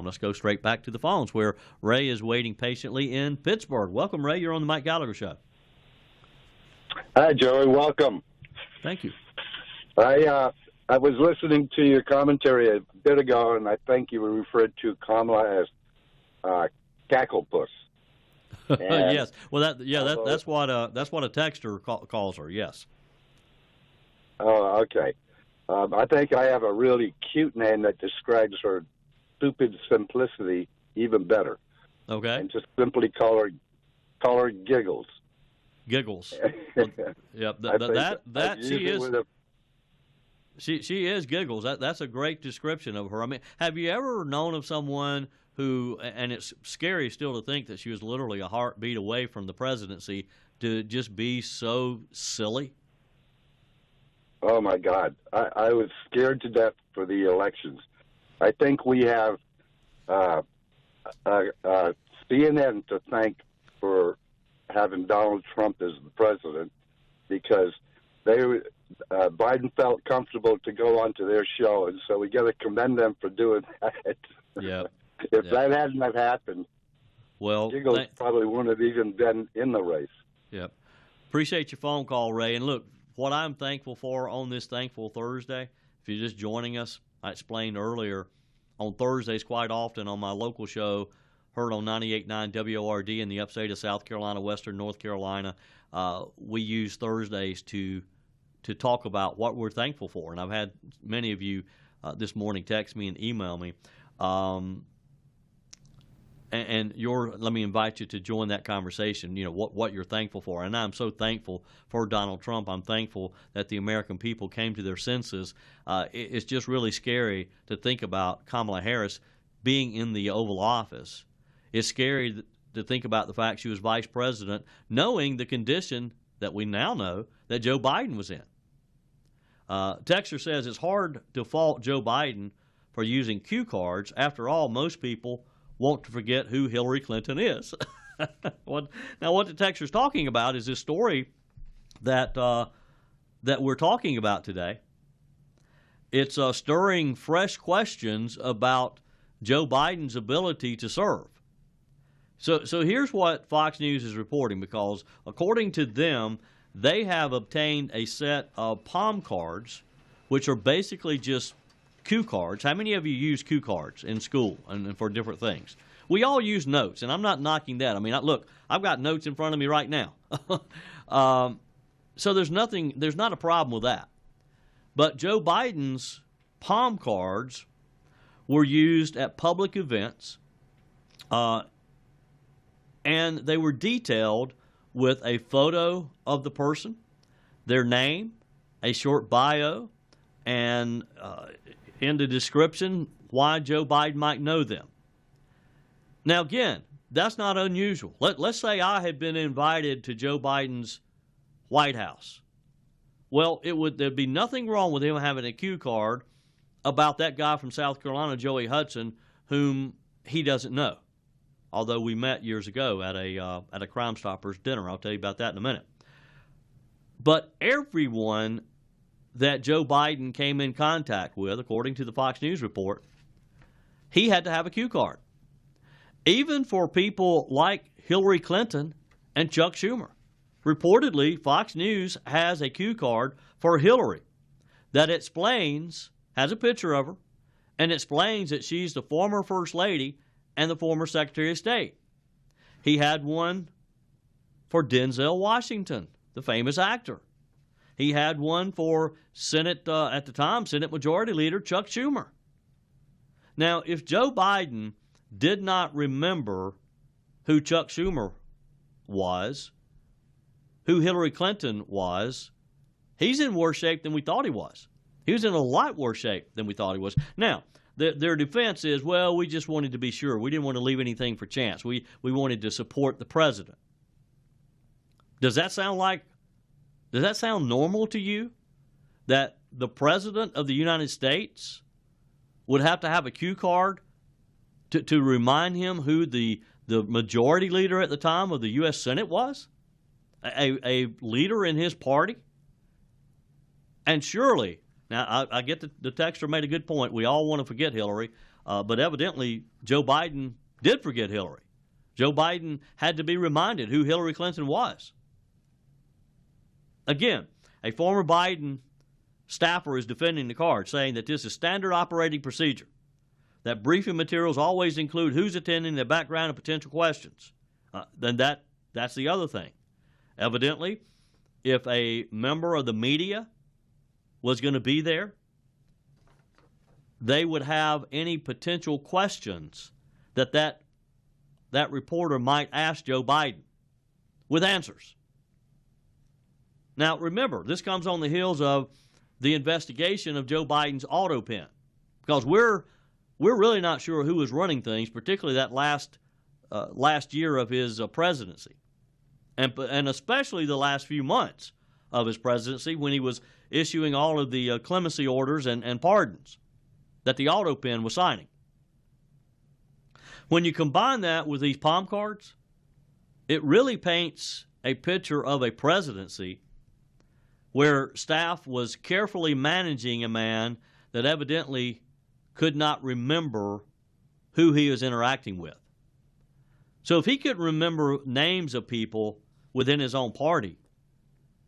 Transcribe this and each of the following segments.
Let's go straight back to the phones where Ray is waiting patiently in Pittsburgh. Welcome, Ray. You're on the Mike Gallagher Show. Hi, Joey. Welcome. Thank you. I was listening to your commentary a bit ago, and I think you referred to Kamala as cacklepuss. Yes. Well, that's what a texter calls her. Yes. Oh, okay. I think I have a really cute name that describes her stupid simplicity even better. Okay. And just simply call her Giggles. Giggles. Well, yep. She is Giggles. That's a great description of her. I mean, have you ever known of someone who, and it's scary still to think that she was literally a heartbeat away from the presidency, to just be so silly? Oh, my God. I was scared to death for the elections. I think we have CNN to thank for having Donald Trump as the president, because Biden felt comfortable to go onto their show, and so we got to commend them for doing that. Yeah. If that hadn't have happened, well, Giggles probably wouldn't have even been in the race. Yep. Appreciate your phone call, Ray. And look, what I'm thankful for on this Thankful Thursday, if you're just joining us, I explained earlier, on Thursdays quite often on my local show, heard on 98.9 WORD in the upstate of South Carolina, western North Carolina, we use Thursdays to talk about what we're thankful for. And I've had many of you this morning text me and email me. Let me invite you to join that conversation, what you're thankful for. And I'm so thankful for Donald Trump. I'm thankful that the American people came to their senses. It's just really scary to think about Kamala Harris being in the Oval Office. It's scary to think about the fact she was vice president, knowing the condition that we now know that Joe Biden was in. Texter says it's hard to fault Joe Biden for using cue cards. After all, most people want to forget who Hilary Clinton is. Now, what the texter's talking about is this story that we're talking about today. It's stirring fresh questions about Joe Biden's ability to serve. So here's what Fox News is reporting, because according to them, they have obtained a set of palm cards, which are basically just cue cards. How many of you use cue cards in school and for different things? We all use notes, and I'm not knocking that. I mean, look, I've got notes in front of me right now. So there's not a problem with that. But Joe Biden's palm cards were used at public events, and they were detailed with a photo of the person, their name, a short bio, and in the description, why Joe Biden might know them. Now, again, that's not unusual. Let's say I had been invited to Joe Biden's White House. Well, there'd be nothing wrong with him having a cue card about that guy from South Carolina, Joey Hudson, whom he doesn't know. Although we met years ago at a Crime Stoppers dinner. I'll tell you about that in a minute. But everyone that Joe Biden came in contact with, according to the Fox News report, he had to have a cue card. Even for people like Hilary Clinton and Chuck Schumer. Reportedly, Fox News has a cue card for Hillary that has a picture of her, and explains that she's the former First Lady and the former Secretary of State. He had one for Denzel Washington, the famous actor. He had one for Senate, at the time, Senate Majority Leader Chuck Schumer. Now, if Joe Biden did not remember who Chuck Schumer was, who Hillary Clinton was, he's in worse shape than we thought he was. He was in a lot worse shape than we thought he was. Now, their defense is, well, we just wanted to be sure. We didn't want to leave anything for chance. We wanted to support the president. Does that sound normal to you? That the president of the United States would have to have a cue card to remind him who the majority leader at the time of the U.S. Senate was? A leader in his party? And surely, now I get the texter made a good point. We all want to forget Hillary. But evidently, Joe Biden did forget Hillary. Joe Biden had to be reminded who Hilary Clinton was. Again, a former Biden staffer is defending the card, saying that this is standard operating procedure, that briefing materials always include who's attending, their background, and potential questions. Then that's the other thing. Evidently, if a member of the media was going to be there, they would have any potential questions that reporter might ask Joe Biden with answers. Now, remember, this comes on the heels of the investigation of Joe Biden's auto pen, because we're really not sure who was running things, particularly that last year of his presidency, and especially the last few months of his presidency when he was issuing all of the clemency orders and pardons that the auto pen was signing. When you combine that with these palm cards, it really paints a picture of a presidency where staff was carefully managing a man that evidently could not remember who he was interacting with. So if he could remember names of people within his own party,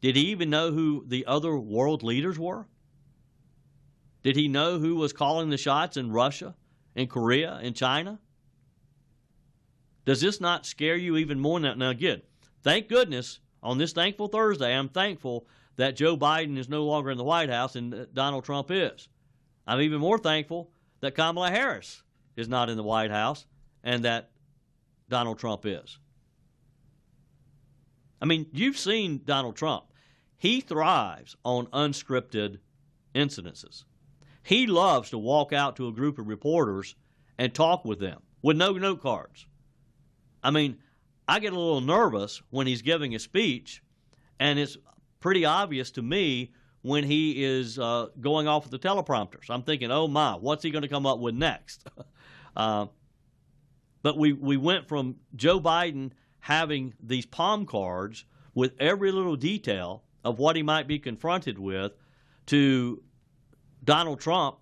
did he even know who the other world leaders were? Did he know who was calling the shots in Russia, in Korea, in China? Does this not scare you even more now? Now, again, thank goodness, on this Thankful Thursday, I'm thankful that Joe Biden is no longer in the White House and that Donald Trump is. I'm even more thankful that Kamala Harris is not in the White House and that Donald Trump is. I mean, you've seen Donald Trump. He thrives on unscripted incidences. He loves to walk out to a group of reporters and talk with them with no note cards. I mean, I get a little nervous when he's giving a speech, and it's pretty obvious to me when he is going off with the teleprompters. I'm thinking, oh my, what's he going to come up with next? But we went from Joe Biden having these palm cards with every little detail of what he might be confronted with to Donald Trump.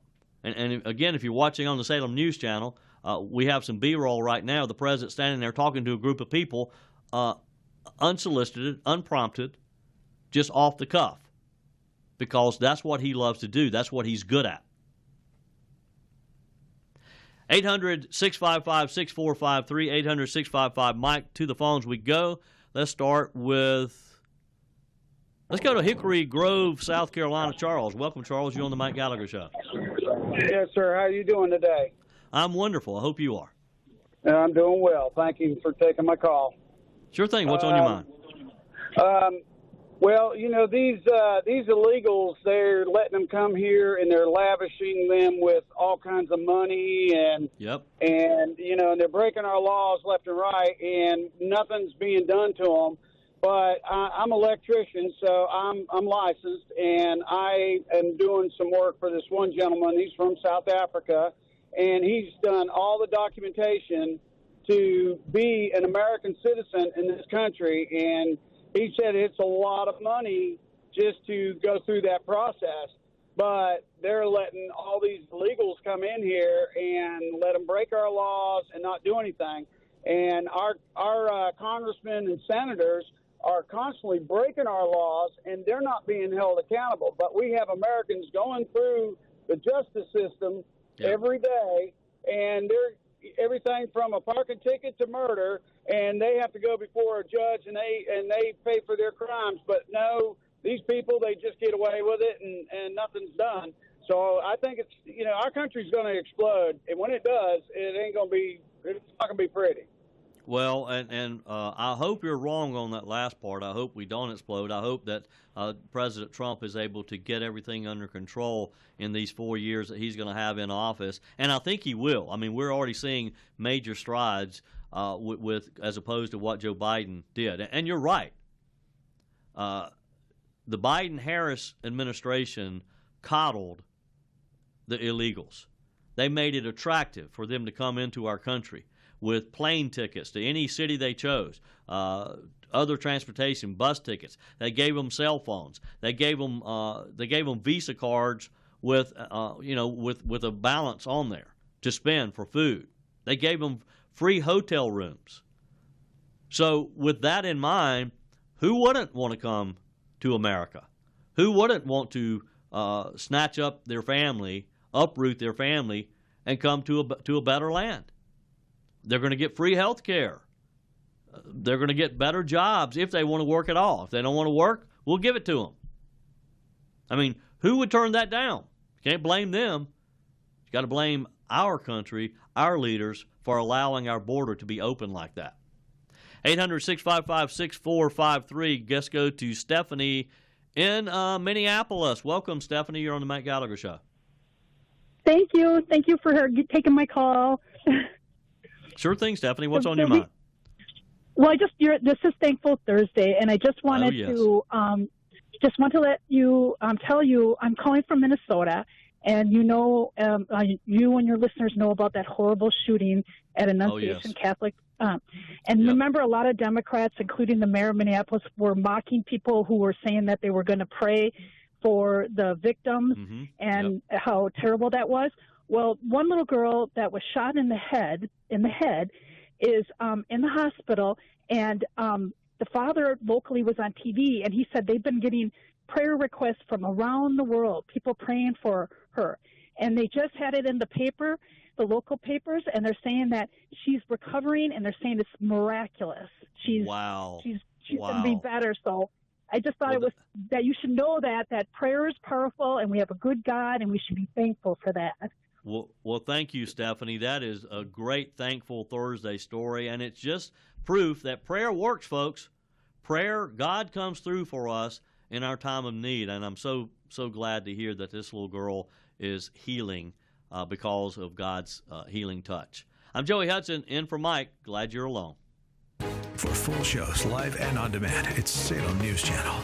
And again, if you're watching on the Salem News Channel, we have some B-roll right now. The president standing there talking to a group of people, unsolicited, unprompted, just off the cuff, because that's what he loves to do. That's what he's good at. 800-655-6453, 800-655-MIKE. To the phones we go. Let's go to Hickory Grove, South Carolina. Charles. Welcome, Charles. You're on the Mike Gallagher Show. Yes, sir. How are you doing today? I'm wonderful. I hope you are. I'm doing well. Thank you for taking my call. Sure thing. What's on your mind? Well, you know, these illegals, they're letting them come here and they're lavishing them with all kinds of money and you know, and they're breaking our laws left and right, and nothing's being done to them. But I'm an electrician, so I'm licensed, and I am doing some work for this one gentleman. He's from South Africa, and he's done all the documentation to be an American citizen in this country, and he said it's a lot of money just to go through that process. But they're letting all these illegals come in here and let them break our laws and not do anything. And our congressmen and senators are constantly breaking our laws, and they're not being held accountable. But we have Americans going through the justice system every day, and they're everything from a parking ticket to murder, and they have to go before a judge, and they pay for their crimes. But no, these people, they just get away with it, and nothing's done. So I think it's, you know, our country's going to explode, and when it does, it's not going to be pretty. Well, and I hope you're wrong on that last part. I hope we don't explode. I hope that President Trump is able to get everything under control in these 4 years that he's going to have in office, and I think he will. I mean, we're already seeing major strides with as opposed to what Joe Biden did. And you're right. The Biden-Harris administration coddled the illegals. They made it attractive for them to come into our country with plane tickets to any city they chose, other transportation, bus tickets. They gave them cell phones. They gave them Visa cards with a balance on there. to spend for food. They gave them free hotel rooms. So with that in mind, who wouldn't want to come to America? Who wouldn't want to snatch up their family, uproot their family, and come to a better land? They're going to get free health care. They're going to get better jobs if they want to work at all. If they don't want to work, we'll give it to them. I mean, who would turn that down? You can't blame them. You got to blame our country, our leaders, for allowing our border to be open like that. 800-655-6453. Let's go to Stephanie in Minneapolis. Welcome, Stephanie. You're on the Matt Gallagher Show. Thank you. Thank you for taking my call. Sure thing, Stephanie. What's on your mind? Well, this is Thankful Thursday, and I just wanted to let you tell you I'm calling from Minnesota, and you and your listeners know about that horrible shooting at Annunciation Catholic. Remember, a lot of Democrats, including the mayor of Minneapolis, were mocking people who were saying that they were going to pray for the victims and how terrible that was. Well, one little girl that was shot in the head is in the hospital, and the father locally was on TV, and he said they've been getting prayer requests from around the world, people praying for her. And they just had it in the paper, the local papers, and they're saying that she's recovering, and they're saying it's miraculous. She's going to be better. So I just thought that you should know that prayer is powerful, and we have a good God, and we should be thankful for that. Well, thank you, Stephanie. That is a great Thankful Thursday story, and it's just proof that prayer works, folks. Prayer, God comes through for us in our time of need, and I'm so glad to hear that this little girl is healing because of God's healing touch. I'm Joey Hudson, in for Mike. Glad you're along. For full shows, live and on demand, it's Salem News Channel.